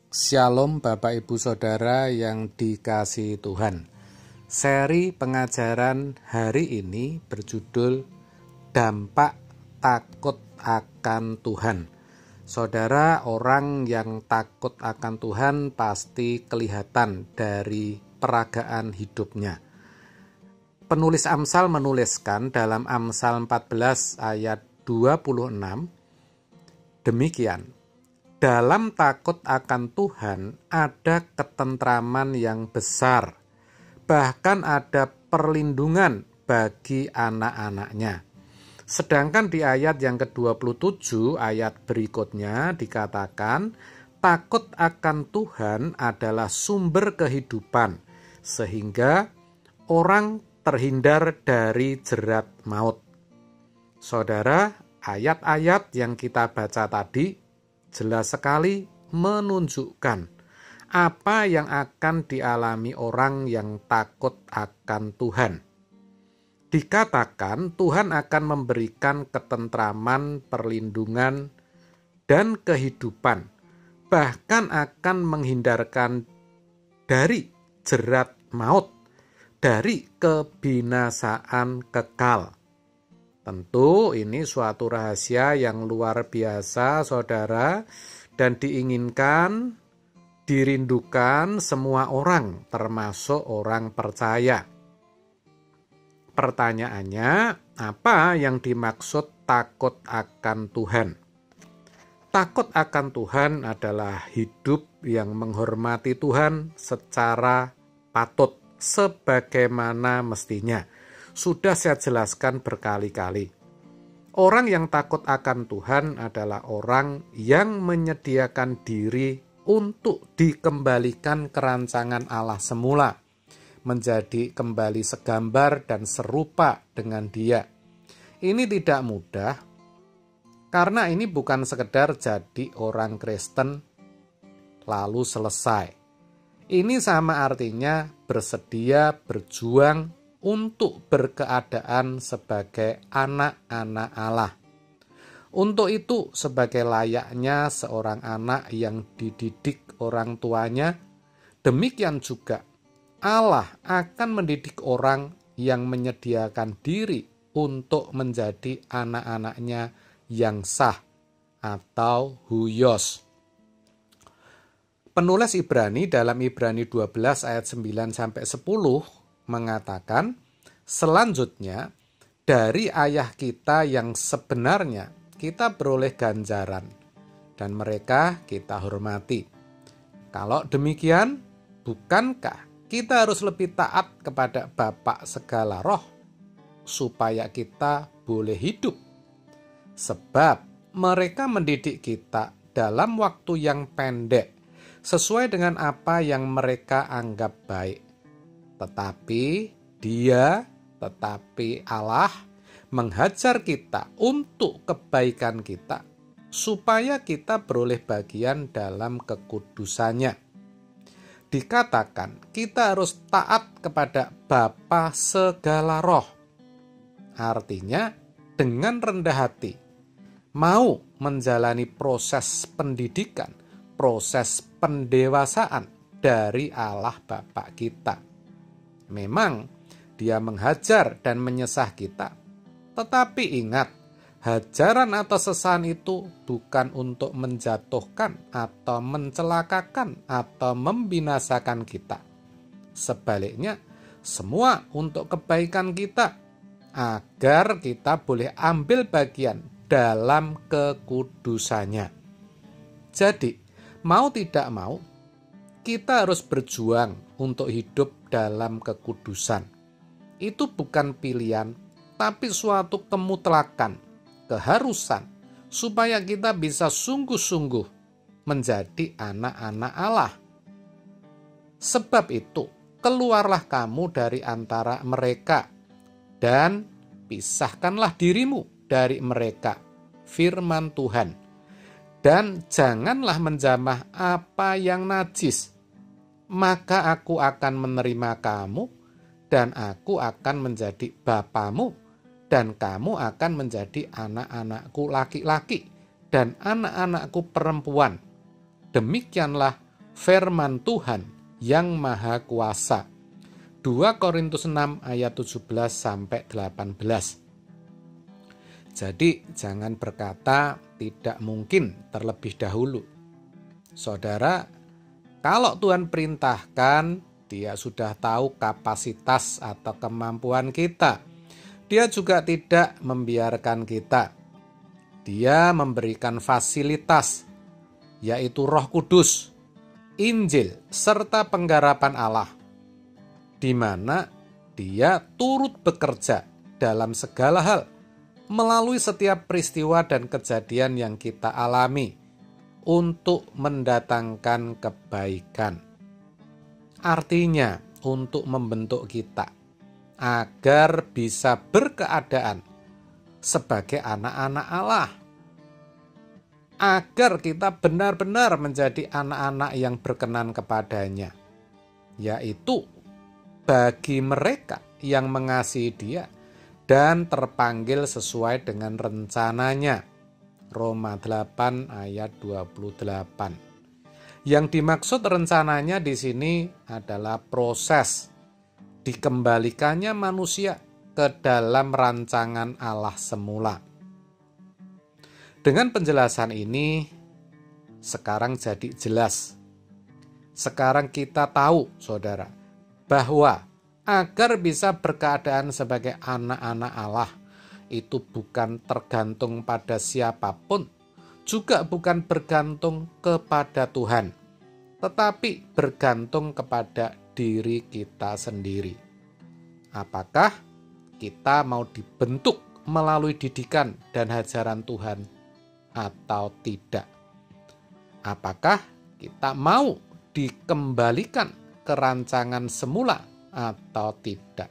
Shalom Bapak Ibu Saudara yang dikasihi Tuhan. Seri pengajaran hari ini berjudul Dampak Takut akan Tuhan. Saudara, orang yang takut akan Tuhan pasti kelihatan dari peragaan hidupnya. Penulis Amsal menuliskan dalam Amsal 14 ayat 26, demikian: dalam takut akan Tuhan ada ketentraman yang besar, bahkan ada perlindungan bagi anak-anaknya. Sedangkan di ayat yang ke-27, ayat berikutnya dikatakan, takut akan Tuhan adalah sumber kehidupan, sehingga orang terhindar dari jerat maut. Saudara, ayat-ayat yang kita baca tadi jelas sekali menunjukkan apa yang akan dialami orang yang takut akan Tuhan. Dikatakan Tuhan akan memberikan ketentraman, perlindungan, dan kehidupan, bahkan akan menghindarkan dari jerat maut, dari kebinasaan kekal. Tentu ini suatu rahasia yang luar biasa, saudara, dan diinginkan, dirindukan semua orang, termasuk orang percaya. Pertanyaannya, apa yang dimaksud takut akan Tuhan? Takut akan Tuhan adalah hidup yang menghormati Tuhan secara patut, sebagaimana mestinya. Sudah saya jelaskan berkali-kali. Orang yang takut akan Tuhan adalah orang yang menyediakan diri untuk dikembalikan ke rancangan Allah semula, menjadi kembali segambar dan serupa dengan Dia. Ini tidak mudah, karena ini bukan sekedar jadi orang Kristen lalu selesai. Ini sama artinya bersedia berjuang untuk berkeadaan sebagai anak-anak Allah. Untuk itu, sebagai layaknya seorang anak yang dididik orang tuanya, demikian juga Allah akan mendidik orang yang menyediakan diri untuk menjadi anak-anaknya yang sah atau huyos. Penulis Ibrani dalam Ibrani 12 ayat 9-10 mengatakan, selanjutnya dari ayah kita yang sebenarnya kita beroleh ganjaran, dan mereka kita hormati. Kalau demikian, bukankah kita harus lebih taat kepada Bapa segala roh, supaya kita boleh hidup? Sebab mereka mendidik kita dalam waktu yang pendek, sesuai dengan apa yang mereka anggap baik. Tetapi Allah menghajar kita untuk kebaikan kita, supaya kita beroleh bagian dalam kekudusannya. Dikatakan kita harus taat kepada Bapa segala roh. Artinya dengan rendah hati, mau menjalani proses pendidikan, proses pendewasaan dari Allah Bapa kita. Memang Dia menghajar dan menyesah kita, tetapi ingat, hajaran atau sesahan itu bukan untuk menjatuhkan atau mencelakakan atau membinasakan kita. Sebaliknya, semua untuk kebaikan kita, agar kita boleh ambil bagian dalam kekudusannya. Jadi, mau tidak mau, kita harus berjuang untuk hidup dalam kekudusan. Itu bukan pilihan, tapi suatu kemutlakan, keharusan, supaya kita bisa sungguh-sungguh menjadi anak-anak Allah. Sebab itu, keluarlah kamu dari antara mereka, dan pisahkanlah dirimu dari mereka, firman Tuhan. Dan janganlah menjamah apa yang najis, maka aku akan menerima kamu, dan aku akan menjadi bapamu, dan kamu akan menjadi anak-anakku laki-laki, dan anak-anakku perempuan. Demikianlah firman Tuhan yang maha kuasa. 2 Korintus 6 ayat 17 sampai 18. Jadi jangan berkata tidak mungkin terlebih dahulu. Saudara, kalau Tuhan perintahkan, Dia sudah tahu kapasitas atau kemampuan kita. Dia juga tidak membiarkan kita. Dia memberikan fasilitas, yaitu Roh Kudus, Injil, serta penggarapan Allah, di mana Dia turut bekerja dalam segala hal, melalui setiap peristiwa dan kejadian yang kita alami untuk mendatangkan kebaikan. Artinya, untuk membentuk kita agar bisa berkeadaan sebagai anak-anak Allah, agar kita benar-benar menjadi anak-anak yang berkenan kepadanya, yaitu bagi mereka yang mengasihi Dia dan terpanggil sesuai dengan rencananya. Roma 8 ayat 28. Yang dimaksud rencananya di sini adalah proses dikembalikannya manusia ke dalam rancangan Allah semula. Dengan penjelasan ini, sekarang jadi jelas. Sekarang kita tahu, saudara, bahwa agar bisa berkeadaan sebagai anak-anak Allah, itu bukan tergantung pada siapapun, juga bukan bergantung kepada Tuhan, tetapi bergantung kepada diri kita sendiri. Apakah kita mau dibentuk melalui didikan dan ajaran Tuhan atau tidak? Apakah kita mau dikembalikan ke rancangan semula atau tidak?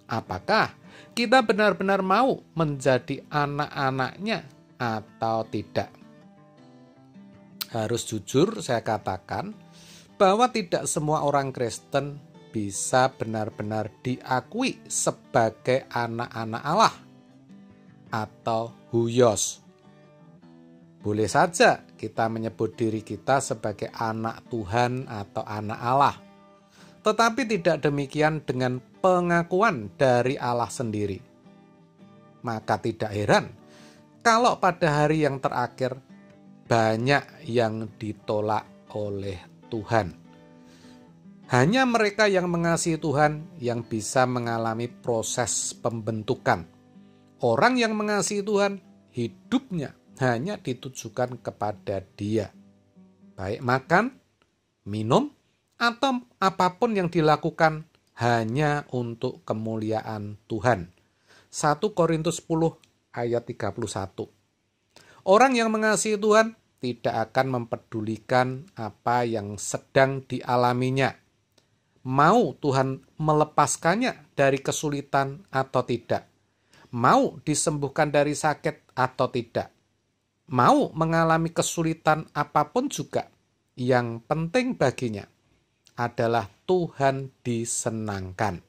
Apakah kita benar-benar mau menjadi anak-anaknya atau tidak? Harus jujur saya katakan bahwa tidak semua orang Kristen bisa benar-benar diakui sebagai anak-anak Allah atau huios. Boleh saja kita menyebut diri kita sebagai anak Tuhan atau anak Allah, tetapi tidak demikian dengan pengakuan dari Allah sendiri. Maka tidak heran kalau pada hari yang terakhir banyak yang ditolak oleh Tuhan. Hanya mereka yang mengasihi Tuhan yang bisa mengalami proses pembentukan. Orang yang mengasihi Tuhan, hidupnya hanya ditujukan kepada Dia. Baik makan, minum, atau apapun yang dilakukan hanya untuk kemuliaan Tuhan. 1 Korintus 10 ayat 31. Orang yang mengasihi Tuhan tidak akan mempedulikan apa yang sedang dialaminya. Mau Tuhan melepaskannya dari kesulitan atau tidak. Mau disembuhkan dari sakit atau tidak. Mau mengalami kesulitan apapun juga. Yang penting baginya adalah Tuhan disenangkan.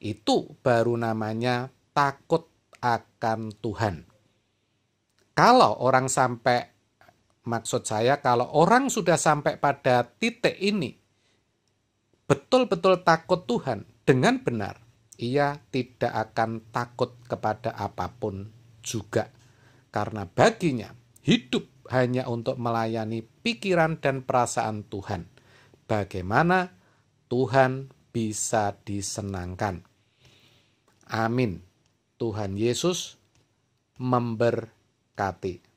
Itu baru namanya takut akan Tuhan. Kalau orang sudah sampai pada titik ini, betul-betul takut Tuhan dengan benar, ia tidak akan takut kepada apapun juga. Karena baginya, hidup hanya untuk melayani pikiran dan perasaan Tuhan. Bagaimana Tuhan bisa disenangkan. Amin. Tuhan Yesus memberkati.